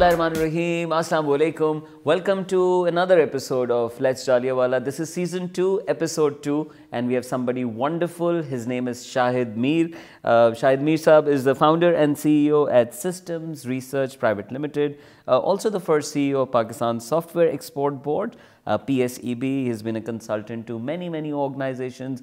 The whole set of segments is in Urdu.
Bismillahirrahmanirrahim. Assalamu alaikum. Welcome to another episode of Let's Jallianwala. This is season 2, episode 2, and we have somebody wonderful. His name is Shahid Mir. Shahid Mir Saab is the founder and CEO at Systems Research Private Limited. Also the first CEO of Pakistan Software Export Board, PSEB. He's been a consultant to many organizations,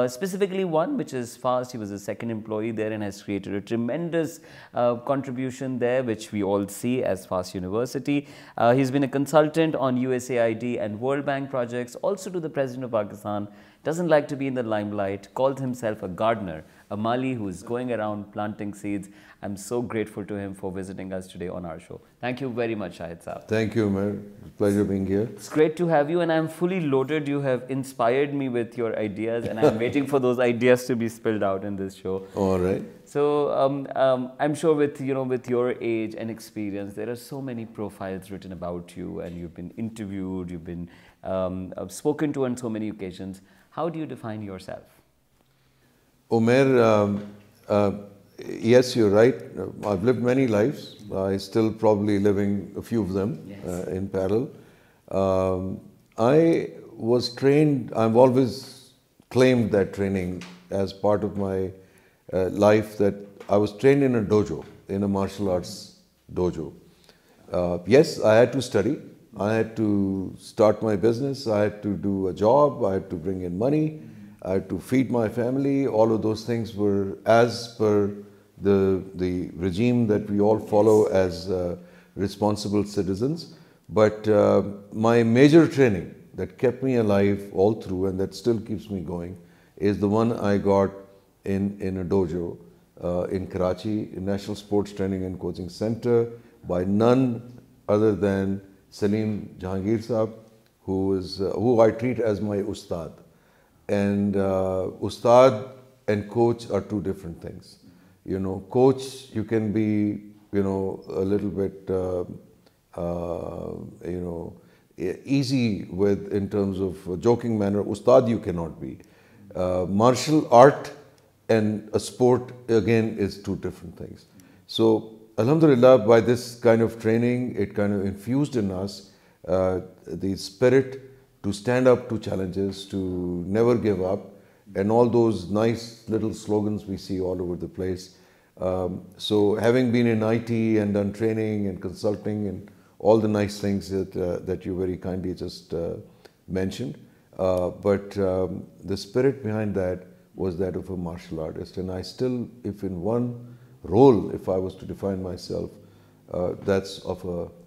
specifically one which is FAST. He was the second employee there and has created a tremendous contribution there, which we all see as FAST University. He's been a consultant on USAID and World Bank projects, also to the President of Pakistan. Doesn't like to be in the limelight, called himself a gardener, a Mali who's going around planting seeds. I'm so grateful to him for visiting us today on our show. Thank you very much, Shahid Saab. Thank you, Umar. Pleasure being here. It's great to have you, and I'm fully loaded. You have inspired me with your ideas, and I'm waiting for those ideas to be spilled out in this show. All right. So I'm sure with your age and experience, there are so many profiles written about you, and you've been interviewed, you've been spoken to on so many occasions. How do you define yourself? Umar, yes, you're right. I've lived many lives. I still probably living a few of them in parallel. I was trained, I've always claimed that training as part of my life, that I was trained in a dojo, in a martial arts dojo. Yes, I had to study. I had to start my business. I had to do a job. I had to bring in money. I had to feed my family. All of those things were as per the regime that we all follow as responsible citizens. But my major training that kept me alive all through, and that still keeps me going, is the one I got in a dojo in Karachi, a National Sports Training and Coaching Center, by none other than Salim Jahangir Saab, who I treat as my ustad. And ustad and coach are two different things. You know, coach, you can be, a little bit, easy with in terms of a joking manner. Ustad you cannot be. Martial art and a sport, again, is two different things. So, alhamdulillah, by this kind of training, it kind of infused in us the spirit to stand up to challenges, to never give up, and all those nice little slogans we see all over the place. So having been in IT and done training and consulting and all the nice things that you very kindly just mentioned, but the spirit behind that was that of a martial artist. And I still, if in one role, if I was to define myself, that's of a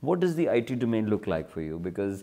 what does the IT domain look like for you? Because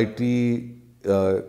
IT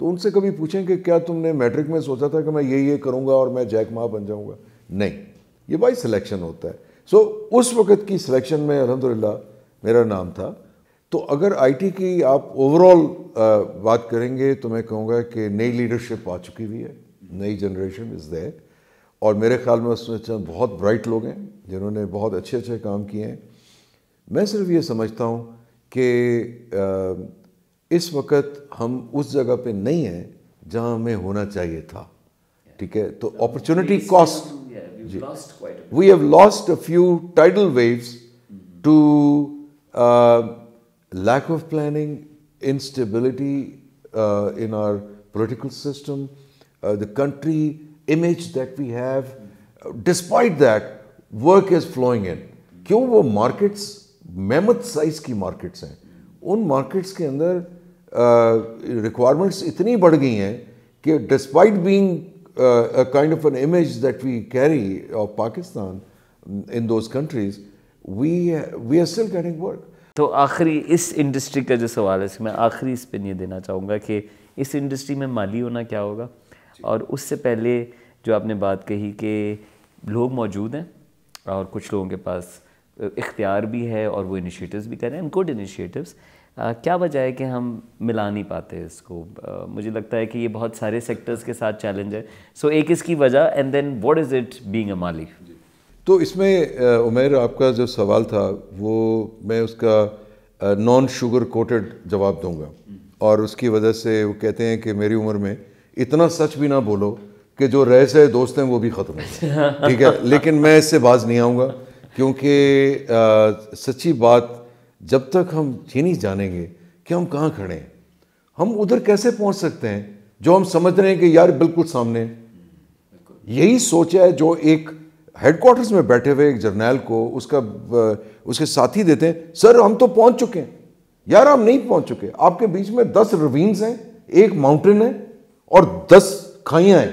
تو ان سے کبھی پوچھیں کہ کیا تم نے میٹرک میں سوچا تھا کہ میں یہ کروں گا اور میں جیک ما بن جاؤں گا؟ نہیں، یہ بائی سلیکشن ہوتا ہے. سو اس وقت کی سلیکشن میں الحمدللہ میرا نام تھا. تو اگر آئی ٹی کی آپ اوور آل بات کریں گے تو میں کہوں گا کہ نئی لیڈرشپ آ چکی ہوئی ہے، نئی جنریشن از دیئر، اور میرے خیال میں اس میں چند بہت برائٹ لوگ ہیں جنہوں نے بہت اچھے اچھے کام کیے ہیں. میں صرف یہ سمجھتا ہوں کہ اس وقت ہم اس جگہ پہ نہیں ہیں جہاں ہمیں ہونا چاہیے تھا. ٹھیک ہے، تو opportunity cost, we have lost a few tidal waves to lack of planning, instability in our political system, the country image that we have. Despite that, work is flowing in. کیوں؟ وہ مارکیٹس میمت سائز کی مارکیٹس ہیں. ان مارکیٹس کے اندر ریکوائرمنٹس اتنی بڑھ گئی ہیں کہ despite being a kind of an image that we carry of Pakistan in those countries, we are still getting work. تو آخری اس انڈسٹری کا جو سوال ہے، اس میں آخری اسپن یہ دینا چاہوں گا کہ اس انڈسٹری میں مالی ہونا کیا ہوگا، اور اس سے پہلے جو آپ نے بات کہی کہ لوگ موجود ہیں اور کچھ لوگوں کے پاس اختیار بھی ہے اور وہ انیشیٹوز بھی کر رہے ہیں، گڈ انیشیٹوز، کیا وجہ ہے کہ ہم ملا نہیں پاتے اس کو؟ مجھے لگتا ہے کہ یہ بہت سارے سیکٹرز کے ساتھ چیلنج ہے. سو ایک اس کی وجہ، and then what is it being a مالی؟ تو اس میں عمیر آپ کا جو سوال تھا وہ میں اس کا نان شوگر کوٹڈ جواب دوں گا، اور اس کی وجہ سے وہ کہتے ہیں کہ میری عمر میں اتنا سچ بھی نہ بولو کہ جو رہ سے دوست ہیں وہ بھی ختم ہو. ٹھیک ہے، لیکن میں اس سے باز نہیں آؤں گا، کیونکہ سچی بات جب تک ہم یہ نہیں جانیں گے کہ ہم کہاں کھڑے ہیں، ہم ادھر کیسے پہنچ سکتے ہیں جو ہم سمجھ رہے ہیں کہ یار بالکل سامنے. یہی سوچ ہے جو ایک ہیڈ کوارٹرز میں بیٹھے ہوئے ایک جرنیل کو اس کے ساتھی دیتے ہیں، سر ہم تو پہنچ چکے ہیں. یار ہم نہیں پہنچ چکے، آپ کے بیچ میں 10 روینز ہیں، ایک ماؤنٹین ہے اور 10 کھائیاں ہیں،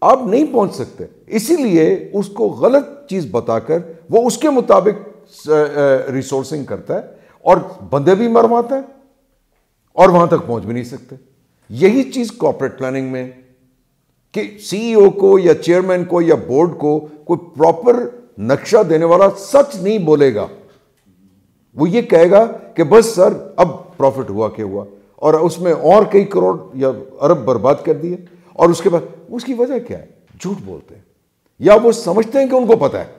آپ نہیں پہنچ سکتے. اسی لیے اس کو غلط چیز بتا کر وہ اس کے مطابق ریسورسنگ کرتا ہے اور بندے بھی مرواتا ہے اور وہاں تک پہنچ بھی نہیں سکتے. یہی چیز کارپوریٹ پلاننگ میں کہ سی ای او کو یا چیئرمین کو یا بورڈ کو کوئی پراپر نقشہ دینے والا سچ نہیں بولے گا. وہ یہ کہے گا کہ بس سر اب پروفٹ ہوا کہ ہوا، اور اس میں اور کئی کروڑ یا ارب برباد کر دیے، اور اس کے بعد اس کی وجہ کیا ہے؟ جھوٹ بولتے ہیں یا وہ سمجھتے ہیں کہ ان کو پتہ ہے.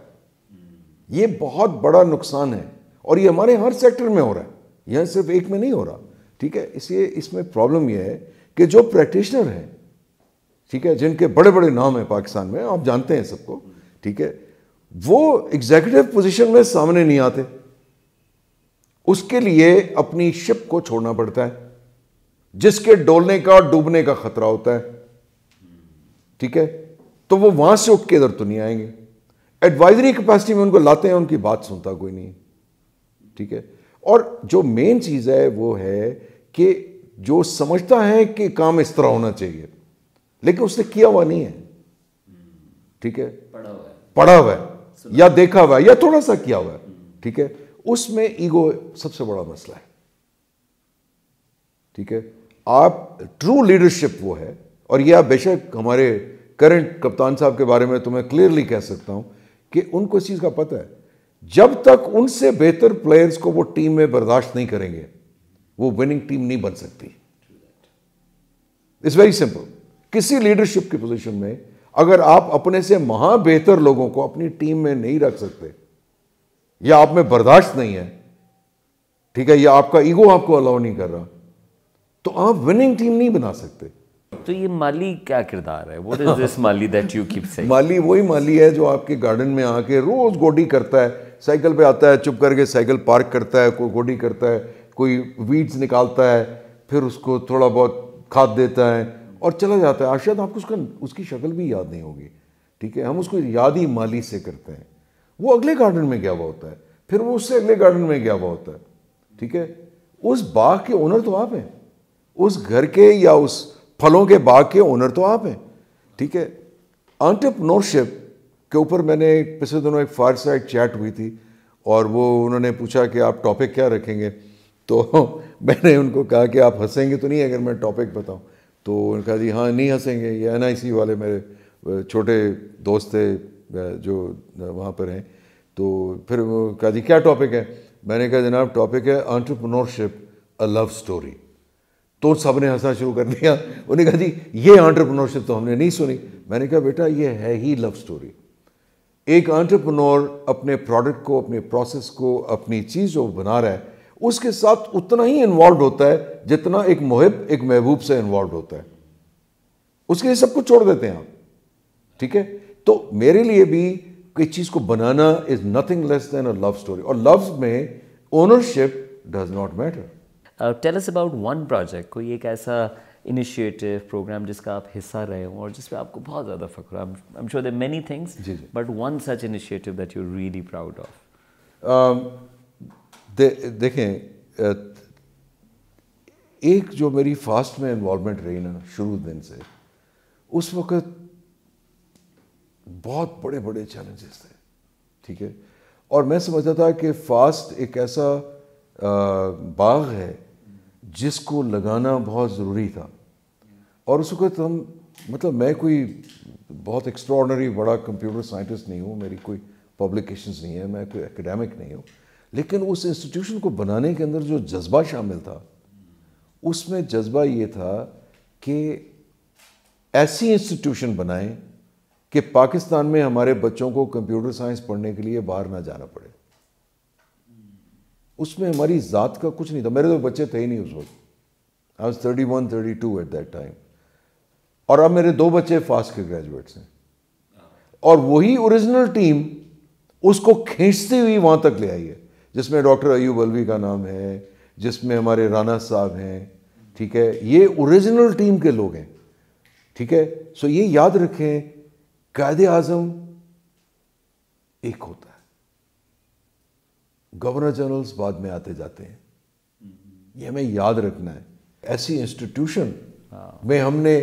یہ بہت بڑا نقصان ہے، اور یہ ہمارے ہر سیکٹر میں ہو رہا ہے، یہاں صرف ایک میں نہیں ہو رہا. ٹھیک ہے، اس لیے اس میں پرابلم یہ ہے کہ جو پریکٹیشنر ہیں، ٹھیک ہے، جن کے بڑے بڑے نام ہیں پاکستان میں، آپ جانتے ہیں سب کو، ٹھیک ہے، وہ ایگزیکٹو پوزیشن میں سامنے نہیں آتے. اس کے لیے اپنی شپ کو چھوڑنا پڑتا ہے، جس کے ڈولنے کا ڈوبنے کا خطرہ ہوتا ہے. ٹھیک ہے، تو وہ وہاں سے اٹھ کے ادھر تو نہیں آئیں گے. ایڈوائزری کیپیسٹی میں ان کو لاتے ہیں، ان کی بات سنتا کوئی نہیں. ٹھیک ہے، اور جو مین چیز ہے وہ ہے کہ جو سمجھتا ہے کہ کام اس طرح ہونا چاہیے لیکن اس نے کیا ہوا نہیں ہے. ٹھیک ہے، پڑھا ہوا ہے یا دیکھا ہوا ہے یا تھوڑا سا کیا ہوا ہے. ٹھیک ہے، اس میں ایگو سب سے بڑا مسئلہ ہے. ٹھیک ہے، آپ ٹرو لیڈرشپ وہ ہے، اور یہ آپ بے شک ہمارے کرنٹ کپتان صاحب کے بارے میں تو میں کلیئرلی کہہ سکتا ہوں کہ ان کو اس چیز کا پتہ ہے، جب تک ان سے بہتر پلیئرز کو وہ ٹیم میں برداشت نہیں کریں گے وہ وننگ ٹیم نہیں بن سکتی. It's very simple. کسی لیڈرشپ کی پوزیشن میں اگر آپ اپنے سے مہا بہتر لوگوں کو اپنی ٹیم میں نہیں رکھ سکتے، یا آپ میں برداشت نہیں ہے، ٹھیک ہے، یا آپ کا ایگو آپ کو الاؤ نہیں کر رہا، تو آپ وننگ ٹیم نہیں بنا سکتے. تو یہ مالی کیا کردار ہے؟ What is this مالی that you keep saying? مالی وہی مالی ہے جو آپ کے گارڈن میں آ کے روز گوڈی کرتا ہے، سائیکل پہ آتا ہے، چپ کر کے سائیکل پارک کرتا ہے، کوئی گوڈی کرتا ہے، کوئی ویڈز نکالتا ہے، پھر اس کو تھوڑا بہت کھاد دیتا ہے اور چلا جاتا ہے. شاید آپ کو اس کی شکل بھی یاد نہیں ہوگی. ٹھیک ہے، ہم اس کو یاد ہی مالی سے کرتے ہیں. وہ اگلے گارڈن میں گیا ہوا ہوتا ہے، پھر وہ اس سے اگلے گارڈن میں گیا ہوا ہوتا ہے. ٹھیک ہے، اس باغ کے اونر تو آپ ہیں، اس گھر کے یا اس پھلوں کے باغ کے اونر تو آپ ہیں. ٹھیک ہے، انٹرپرنورشپ کے اوپر میں نے پچھلے دنوں ایک فائر سائڈ چیٹ ہوئی تھی، اور وہ انہوں نے پوچھا کہ آپ ٹاپک کیا رکھیں گے. تو میں نے ان کو کہا کہ آپ ہنسیں گے تو نہیں اگر میں ٹاپک بتاؤں؟ تو انہوں نے کہا جی ہاں نہیں ہنسیں گے. یہ NIC والے میرے چھوٹے دوست تھے جو وہاں پر ہیں. تو پھر وہ کہا جی کیا ٹاپک ہے؟ میں نے کہا جناب ٹاپک ہے انٹرپرنورشپ اے لو سٹوری. تو سب نے ہنسنا شروع کر دیا. انہوں نے کہا جی یہ انٹرپرنورشپ تو ہم نے نہیں سنی. میں نے کہا بیٹا یہ ہے ہی لو سٹوری. ایک انٹرپرنور اپنے پروڈکٹ کو, اپنے پروسیس کو, اپنی چیز جو بنا رہا ہے اس کے ساتھ اتنا ہی انوالوڈ ہوتا ہے جتنا ایک محب ایک محبوب سے انوالوڈ ہوتا ہے. اس کے لیے سب کچھ چھوڑ دیتے ہیں آپ. ٹھیک ہے, تو میرے لیے بھی کوئی چیز کو بنانا is nothing less then a love story. اور لفظ میں ownership does not matter. Tell us about one project, کوئی ایک ایسا انیشیٹو پروگرام جس کا آپ حصہ رہے ہوں اور جس پہ آپ کو بہت زیادہ فخر ہے. I am sure there many things but one such initiative that you are really proud of. دیکھیں ایک جو میری فاسٹ میں انوالومنٹ رہی نا شروع دن سے, اس وقت بہت بڑے بڑے چیلنجز تھے. ٹھیک ہے, اور میں سمجھتا تھا کہ فاسٹ ایک ایسا باغ ہے جس کو لگانا بہت ضروری تھا. اور اس وقت ہم مطلب میں کوئی بہت ایکسٹراڈنری بڑا کمپیوٹر سائنٹسٹ نہیں ہوں, میری کوئی پبلیکیشنز نہیں ہے, میں کوئی اکیڈیمک نہیں ہوں, لیکن اس انسٹیٹیوشن کو بنانے کے اندر جو جذبہ شامل تھا اس میں جذبہ یہ تھا کہ ایسی انسٹیٹیوشن بنائیں کہ پاکستان میں ہمارے بچوں کو کمپیوٹر سائنس پڑھنے کے لیے باہر نہ جانا پڑے. اس میں ہماری ذات کا کچھ نہیں تھا. میرے تو بچے تھے ہی نہیں اس وقت. I was 31, 32 at that time. اور اب میرے 2 بچے فاسٹ کے گریجویٹس ہیں. اور وہی اوریجنل ٹیم اس کو کھینچتی ہوئی وہاں تک لے آئی ہے, جس میں ڈاکٹر ایوب الوی کا نام ہے, جس میں ہمارے رانا صاحب ہیں. ٹھیک ہے, یہ اوریجنل ٹیم کے لوگ ہیں. ٹھیک ہے, سو یہ یاد رکھیں قائد اعظم ایک ہوتا ہے, گورنر جنرلز بعد میں آتے جاتے ہیں. یہ ہمیں یاد رکھنا ہے. ایسی انسٹیٹیوشن میں ہم نے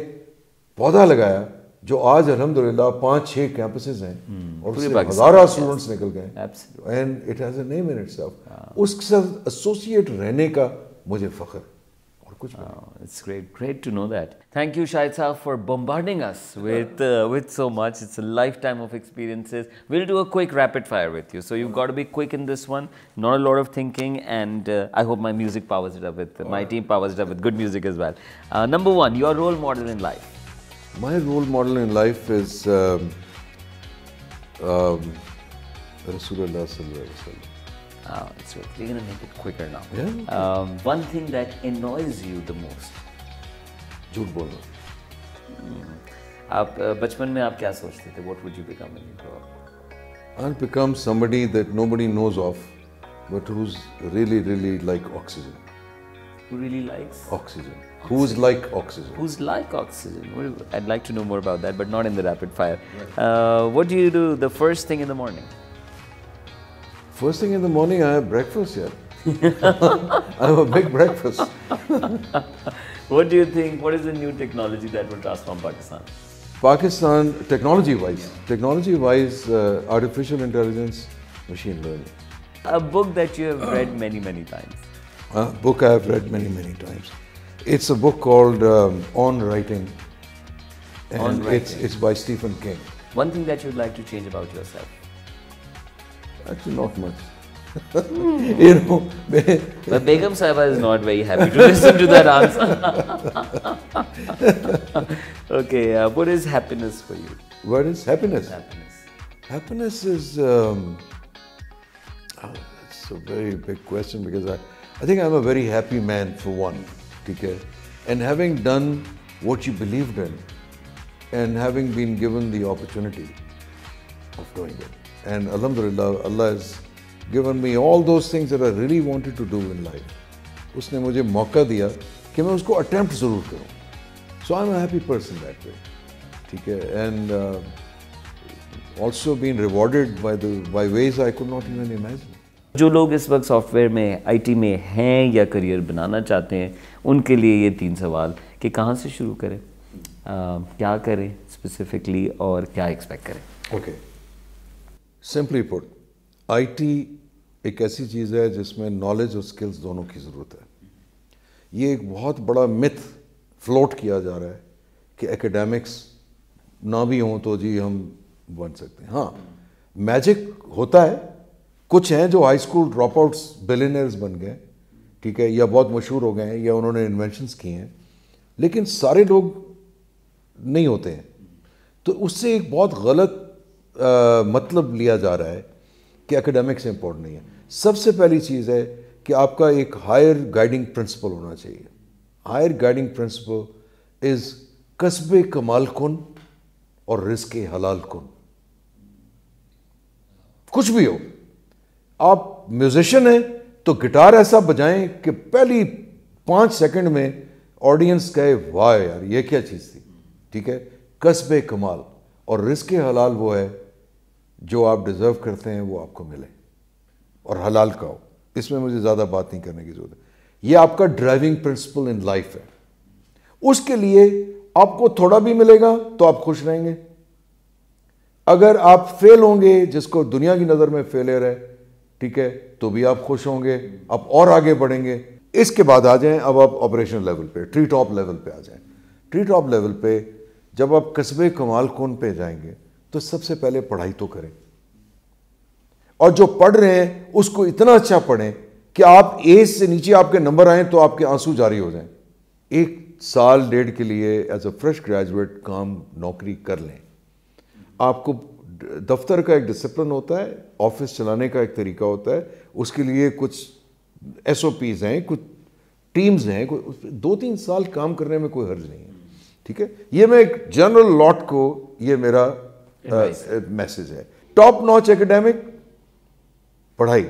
پودا لگایا جو آج الحمدللہ 5-6 کیمپسز ہیں اور اس سے ہزارہ اسٹوڈنٹس نکل گئے. And it has a name in itself. اس کے ساتھ ایسوسیٹ رہنے کا مجھے فخر. It's great to know that. Thank you, Shahid Saab, for bombarding us with so much. It's a lifetime of experiences. We'll do a quick rapid fire with you. So you've got to be quick in this one, not a lot of thinking, and I hope my music powers it up with, my team powers it up with good music as well. Number 1, your role model in life. My role model in life is Rasulullah sallallahu alaihi wasallam. So we're going to make it quicker now. Yeah. One thing that annoys you the most. جھوٹ بولنا. آپ بچپن میں آپ کیا سوچتے تھے? What would you become when you grow up? I'll become somebody that nobody knows of, but who's really, really like oxygen. Who really likes? Oxygen. Who's like oxygen. Who's like oxygen? I'd like to know more about that, but not in the rapid fire. What do you do the first thing in the morning? First thing in the morning, I have breakfast here. I have a big breakfast. What do you think? What is the new technology that will transform Pakistan? Pakistan, technology-wise, artificial intelligence, machine learning. A book that you have read many, many times. A book I have read many, many times. It's a book called On Writing. And On Writing. It's by Stephen King. One thing that you'd like to change about yourself? Actually, not much. You know, But Begum Sahiba is not very happy to listen to that answer. Okay, what is happiness for you? What is happiness? Happiness. Happiness is, it's a very big question because I think I'm a very happy man for one. Okay? And having done what you believed in and having been given the opportunity of doing it. And alhamdulillah, Allah has given me all those things that I really wanted to do in life. Usne mujhe mauka diya ki main usko attempt zarur karu. So I'm a happy person that way. Okay? And also been rewarded by ways I could not even imagine. جو لوگ اس وقت سافٹ ویئر میں IT میں ہیں یا کریئر بنانا چاہتے ہیں ان کے لیے یہ 3 سوال کہ کہاں سے شروع کریں, کیا کریں اسپیسیفکلی اور کیا ایکسپیکٹ کریں. Okay. Simply put, IT ایک ایسی چیز ہے جس میں نالج اور سکلز دونوں کی ضرورت ہے. یہ ایک بہت بڑا متھ فلوٹ کیا جا رہا ہے کہ ایکیڈیمکس نہ بھی ہوں تو جی ہم بن سکتے ہیں. ہاں میجک ہوتا ہے, کچھ ہیں جو high school dropouts billionaires بن گئے, ٹھیک ہے, یا بہت مشہور ہو گئے ہیں یا انہوں نے انوینشنز کی ہیں, لیکن سارے لوگ نہیں ہوتے ہیں. تو اس سے ایک بہت غلط مطلب لیا جا رہا ہے کہ ایکیڈیمکس امپورٹنٹ نہیں ہے. سب سے پہلی چیز ہے کہ آپ کا ایک ہائر گائیڈنگ پرنسپل ہونا چاہیے. ہائر گائیڈنگ پرنسپل از کسب کمال کن اور رزق حلال کن. کچھ بھی ہو, آپ میوزیشین ہیں تو گٹار ایسا بجائیں کہ پہلی 5 سیکنڈ میں آڈینس کہے واہ یار یہ کیا چیز تھی, ٹھیک ہے. کسب کمال اور رزق حلال وہ ہے جو آپ ڈیزرو کرتے ہیں وہ آپ کو ملے اور حلال کا ہو. اس میں مجھے زیادہ بات نہیں کرنے کی ضرورت ہے. یہ آپ کا ڈرائیونگ پرنسپل ان لائف ہے. اس کے لیے آپ کو تھوڑا بھی ملے گا تو آپ خوش رہیں گے. اگر آپ فیل ہوں گے, جس کو دنیا کی نظر میں فیلئر ہے, ٹھیک ہے, تو بھی آپ خوش ہوں گے, آپ اور آگے بڑھیں گے. اس کے بعد آ جائیں اب آپ آپریشن لیول پہ, ٹری ٹاپ لیول پہ آ جائیں. ٹری ٹاپ لیول پہ جب آپ قصب کمال کن پہ جائیں گے تو سب سے پہلے پڑھائی تو کریں, اور جو پڑھ رہے ہیں اس کو اتنا اچھا پڑھیں کہ آپ اے سے نیچے آپ کے نمبر آئیں تو آپ کے آنسو جاری ہو جائیں. 1 سال 1.5 کے لیے ایز اے فریش گریجویٹ کام نوکری کر لیں. آپ کو دفتر کا ایک ڈسپلن ہوتا ہے, آفس چلانے کا ایک طریقہ ہوتا ہے, اس کے لیے کچھ ایس او پیز ہیں, کچھ ٹیمز ہیں, 2-3 سال کام کرنے میں کوئی حرج نہیں ہے, ٹھیک ہے. یہ میں ایک جنرل لاٹ کو یہ میرا میسج ہے. ٹاپ ناچ ایکیڈیمک پڑھائی,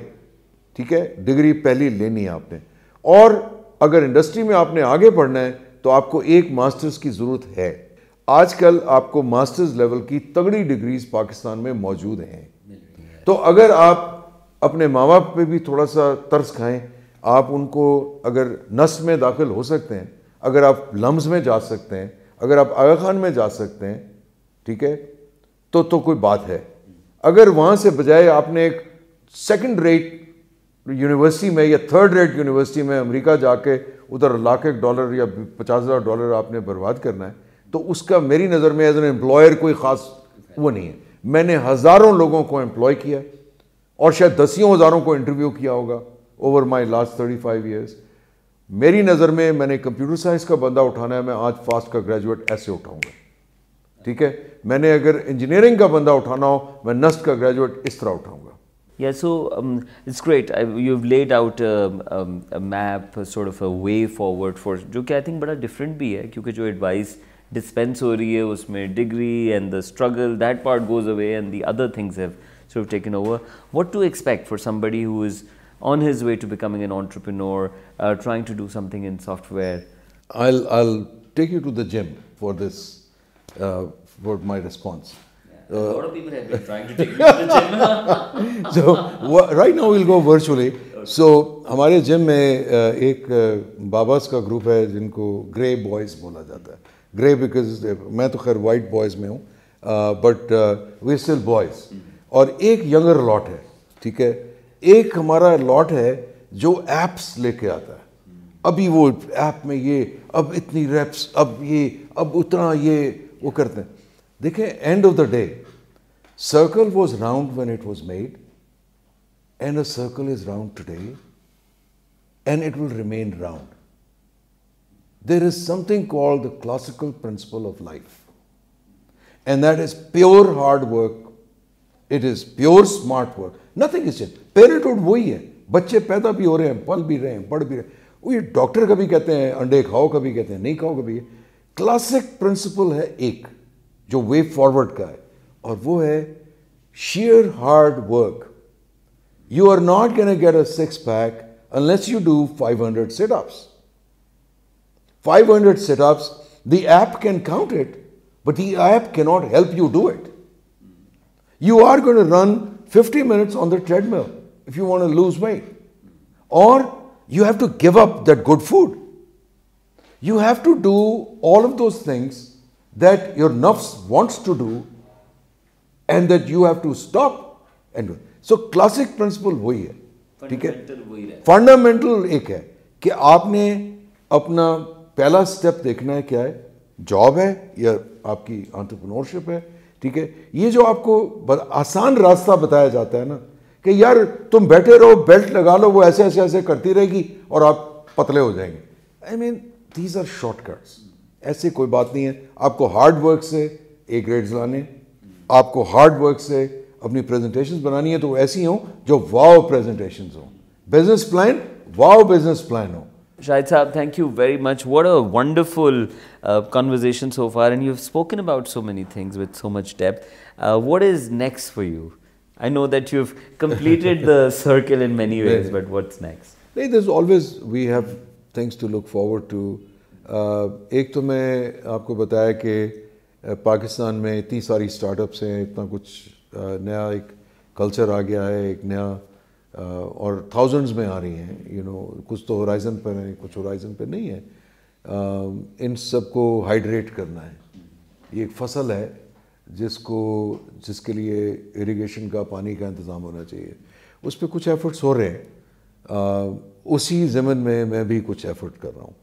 ٹھیک ہے, ڈگری پہلی لینی ہے آپ نے, اور اگر انڈسٹری میں آپ نے آگے پڑھنا ہے تو آپ کو ایک ماسٹرز کی ضرورت ہے. آج کل آپ کو ماسٹرز لیول کی تگڑی ڈگریز پاکستان میں موجود ہیں. تو اگر آپ اپنے ماں باپ پہ بھی تھوڑا سا ترس کھائیں, آپ ان کو اگر نس میں داخل ہو سکتے ہیں, اگر آپ لمز میں جا سکتے ہیں, اگر آپ آغا خان میں جا سکتے ہیں, ٹھیک ہے, تو کوئی بات ہے. اگر وہاں سے بجائے آپ نے ایک 2nd ریٹ یونیورسٹی میں یا 3rd ریٹ یونیورسٹی میں امریکہ جا کے ادھر $1,00,000 یا $50,000 آپ نے برباد کرنا ہے, تو اس کا میری نظر میں ایز این امپلائر کوئی خاص وہ نہیں ہے. میں نے ہزاروں لوگوں کو امپلائی کیا اور شاید 10,000 کو انٹرویو کیا ہوگا اوور مائی لاسٹ 35 ایئرس. میری نظر میں نے کمپیوٹر سائنس کا بندہ اٹھانا ہے, میں آج فاسٹ کا گریجویٹ ایسے اٹھاؤں گا, ٹھیک ہے. میں نے اگر انجینئرنگ کا بندہ اٹھانا ہو, میں نسٹ کا گریجویٹ اس طرح اٹھاؤں گا. Yeah, so it's great. You've laid out a map, sort of a way forward for, جو کہ I think بڑا different بھی ہے, کیونکہ جو advice dispense ہو رہی ہے اس میں degree and the struggle, that part goes away and the other things have sort of taken over. What to expect for somebody who is on his way to becoming an entrepreneur, trying to do something in software? I'll take you to the gym for this, for my response. A lot of people have been trying to take me to the gym. So right now we'll go virtually. So ہمارے جم میں ایک باباز کا گروپ ہے جن کو گرے بوائز بولا جاتا ہے. گرے بیکاز میں تو خیر وائٹ بوائز میں ہوں, بٹ وی اسٹل بوائز. اور ایک ینگر لاٹ ہے, ٹھیک ہے. ایک ہمارا لاٹ ہے جو ایپس لے کے آتا ہے. ابھی وہ ایپ میں یہ, اب اتنی ریپس, اب یہ, اب اتنا یہ وہ کرتے ہیں. دیکھیں, and of the day circle was round when it was made, and a circle is round today, and it will remain round. There is something called the classical principle of life, and that is pure hard work. It is pure smart work. Nothing is changed. Parenthood وہی ہے, بچے پیدا بھی ہو رہے ہیں, پل بھی رہے ہیں, پڑھ بھی رہے ہیں. وہ ڈاکٹر کبھی کہتے ہیں انڈے کھاؤ, کبھی کہتے ہیں نہیں کھاؤ, کبھی. کلاسک پرنسپل ہے ایک جو وے فارورڈ کا ہے, اور وہ ہے sheer hard work. You are not going to get a 6-pack unless you do 500 sit-ups. 500 sit-ups, the app can count it, but the app cannot help you do it. You are going to run 50 minutes on the treadmill if you want to lose weight. Or you have to give up that good food. You have to do all of those things that your nafs wants to do, and that you have to stop and do. So classic principle وہی ہے. ٹھیک ہے. فنڈامنٹل ایک ہے کہ آپ نے اپنا پہلا سٹیپ دیکھنا ہے کیا ہے, جاب ہے یا آپ کی انٹرپرینورشپ ہے. ٹھیک ہے, یہ جو آپ کو آسان راستہ بتایا جاتا ہے نا کہ یار تم بیٹھے رہو, بیلٹ لگا لو, وہ ایسے ایسے ایسے کرتی رہے گی اور آپ پتلے ہو جائیں گے. I mean these are shortcuts. ایسے کوئی بات نہیں ہے. آپ کو ہارڈ ورک سے اے گریڈز لانے, آپ کو ہارڈ ورک سے اپنی پریزنٹیشنز بنانی ہے تو وہ ایسی ہوں جو واو پریزنٹیشنز ہوں. Business plan wow business plan who. Shahid Saab, thank you very much. What a wonderful conversation so far, and you've spoken about so many things with so much depth. What is next for you? I know that you've completed the circle in many ways, but what's next? There's always, we have things to look forward to. ایک تو میں آپ کو بتایا کہ پاکستان میں اتنی ساری اسٹارٹ اپس ہیں, اتنا کچھ نیا ایک کلچر آ گیا ہے, ایک نیا, اور تھاؤزنڈز میں آ رہی ہیں. کچھ تو ہورائزن پر ہیں, کچھ ہورائزن پہ نہیں ہے. ان سب کو ہائیڈریٹ کرنا ہے. یہ ایک فصل ہے جس کے لیے اریگیشن کا, پانی کا انتظام ہونا چاہیے. اس پہ کچھ ایفرٹس ہو رہے ہیں. اسی ضمن میں میں بھی کچھ ایفرٹ کر رہا ہوں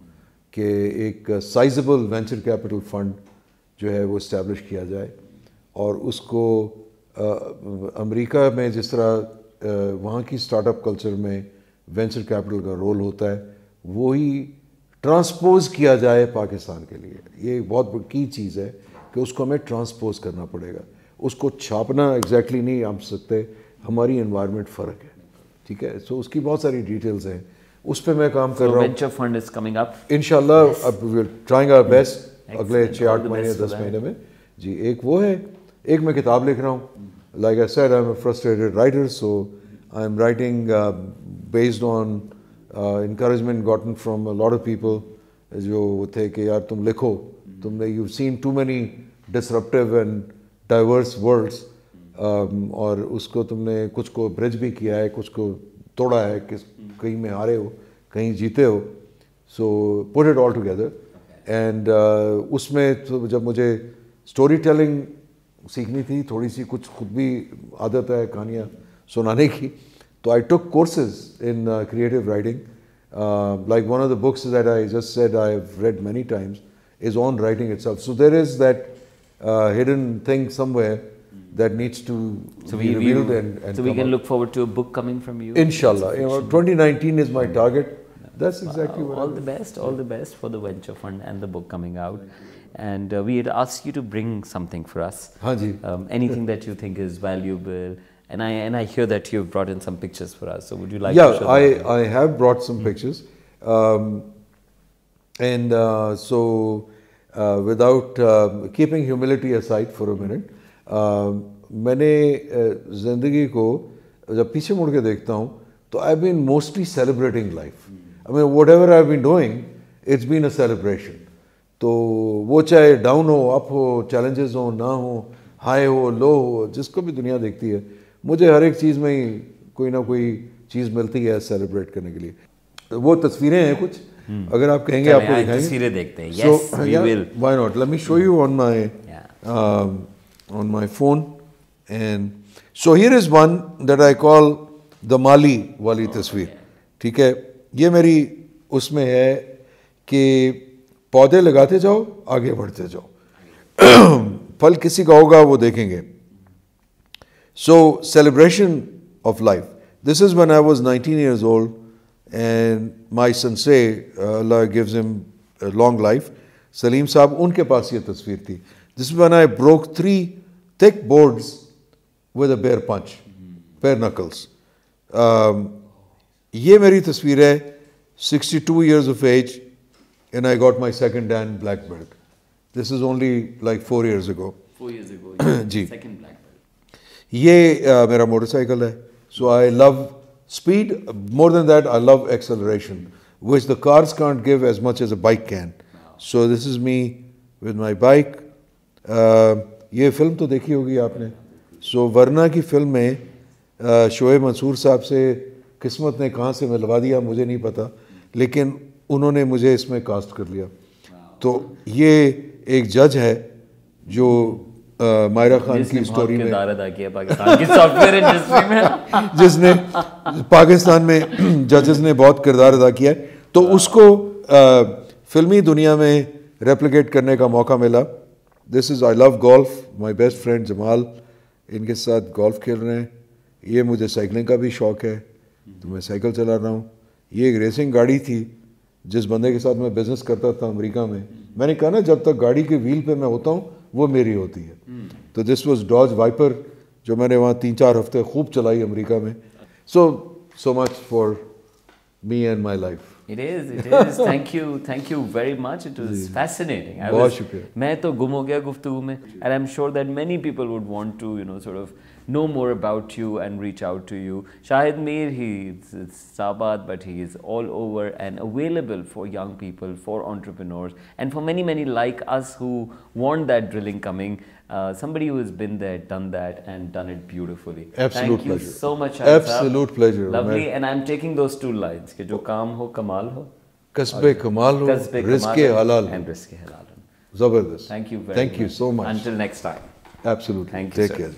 کہ ایک سائزبل وینچر کیپٹل فنڈ جو ہے وہ اسٹیبلش کیا جائے, اور اس کو امریکہ میں جس طرح وہاں کی اسٹارٹ اپ کلچر میں وینچر کیپٹل کا رول ہوتا ہے, وہی ٹرانسپوز کیا جائے پاکستان کے لیے. یہ ایک بہت بڑی چیز ہے کہ اس کو ہمیں ٹرانسپوز کرنا پڑے گا. اس کو چھاپنا ایگزیکٹلی نہیں ہم سکتے, ہماری انوائرمنٹ فرق ہے. ٹھیک ہے, سو اس کی بہت ساری ڈیٹیلز ہیں, اس پہ میں کام کر رہا ہوں. Venture fund is coming up انشاءاللہ. اب we are trying our best اگلے 6-8 مہینے 10 مہینے میں. جی ایک وہ ہے, ایک میں کتاب لکھ رہا ہوں. Like I said I am a frustrated writer, so I am writing based on encouragement gotten from a lot of people جو تھے کہ یار تم لکھو, تم نے you seen too many disruptive and diverse words, اور اس کو تم نے کچھ کو برج بھی کیا ہے, کچھ کو توڑا ہے, کہ کہیں میں ہارے ہو کہیں جیتے ہو. So put it all together. And اس میں جب مجھے اسٹوری ٹیلنگ سیکھنی تھی تھوڑی سی, کچھ خود بھی عادت ہے کہانیاں سنانے کی, تو I took courses in creative writing. Like one of the books that I just said I have read many times is on writing itself. So there is that hidden thing somewhere that needs to be revealed and so we can look forward to a book coming from you. Inshallah, 2019 is my target. That's exactly what. All the best for the venture fund and the book coming out. And we had asked you to bring something for us. Haan ji. Anything that you think is valuable. And I hear that you've brought in some pictures for us. So would you like to show them? Yeah, I have brought some pictures. And so without keeping humility aside for a minute, میں نے زندگی کو جب پیچھے مڑ کے دیکھتا ہوں تو I been mostly celebrating life. I mean whatever I been doing it's been a celebration. تو وہ چاہے ڈاؤن ہو, اپ ہو, چیلنجز ہوں نہ ہوں, ہائی ہو لو ہو, جس کو بھی دنیا دیکھتی ہے, مجھے ہر ایک چیز میں ہی کوئی نہ کوئی چیز ملتی ہے سیلیبریٹ کرنے کے لیے. وہ تصویریں ہیں کچھ, اگر آپ کہیں گے آپ کو دکھائیں گے. تصویریں دیکھتے ہیں. Yes, we will. Why not? Let me show you on my phone. And so here is one that I call the Mali wali tasveer. ٹھیک ہے, یہ میری اس میں ہے کہ پودے لگاتے جاؤ, آگے بڑھتے جاؤ, پھل کسی کا ہوگا وہ دیکھیں گے. So celebration of life. This is when I was 19 years old and my sensei, Allah gives him a long life, سلیم صاحب, ان کے پاس یہ تصویر تھی. This is when I broke 3 thick boards with a bare punch, bare knuckles. یہ میری تصویر ہے 62 years of age and I got my second Dan black belt. This is only like 4 years ago. 4 years ago. G. Second black belt. یہ میرا موٹر سائیکل ہے. So I love speed. More than that, I love acceleration, which the cars can't give as much as a bike can. So this is me with my bike. یہ فلم تو دیکھی ہوگی آپ نے. سو ورنہ کی فلم میں شعیب منصور صاحب سے قسمت نے کہاں سے ملوا دیا مجھے نہیں پتا, لیکن انہوں نے مجھے اس میں کاسٹ کر لیا. تو یہ ایک جج ہے جو مائرہ خان کی اسٹوری میں کردار ادا کیا پاکستان کی سافٹ ویئر انڈسٹری میں, جس نے پاکستان میں ججز نے بہت کردار ادا کیا ہے, تو اس کو فلمی دنیا میں ریپلیکیٹ کرنے کا موقع ملا. دس از آئی لو گولف, مائی بیسٹ فرینڈ جمال ان کے ساتھ گولف کھیل رہے ہیں. یہ مجھے سائیکلنگ کا بھی شوق ہے تو میں سائیکل چلا رہا ہوں. یہ ایک ریسنگ گاڑی تھی جس بندے کے ساتھ میں بزنس کرتا تھا امریکہ میں نے کہا نا جب تک گاڑی کے ویل پہ میں ہوتا ہوں وہ میری ہوتی ہے. تو دس واز ڈاج وائپر جو میں نے وہاں 3-4 ہفتے خوب چلائی امریکہ میں. So much for me and my life. It is. Thank you very much. It was fascinating. بہت شکریہ. میں تو گم ہو گیا گفتگو میں, and I'm sure that many people would want to, sort of know more about you and reach out to you. Shahid Mir, he's Sabad, but he is all over and available for young people, for entrepreneurs, and for many, many like us who want that drilling coming. Somebody who has been there, done that, and done it beautifully. Absolute Thank you pleasure. so much, Shahid Saab. Absolute pleasure. Lovely, and I'm taking those 2 lines کہ جو کام ہو کمال ہو, کسب کمال ہو, رزق حلال ہو. and رزق حلال ہو. زبردست. Thank you very much. Thank you so much. Until next time. Absolutely. Thank you, Take sir. care.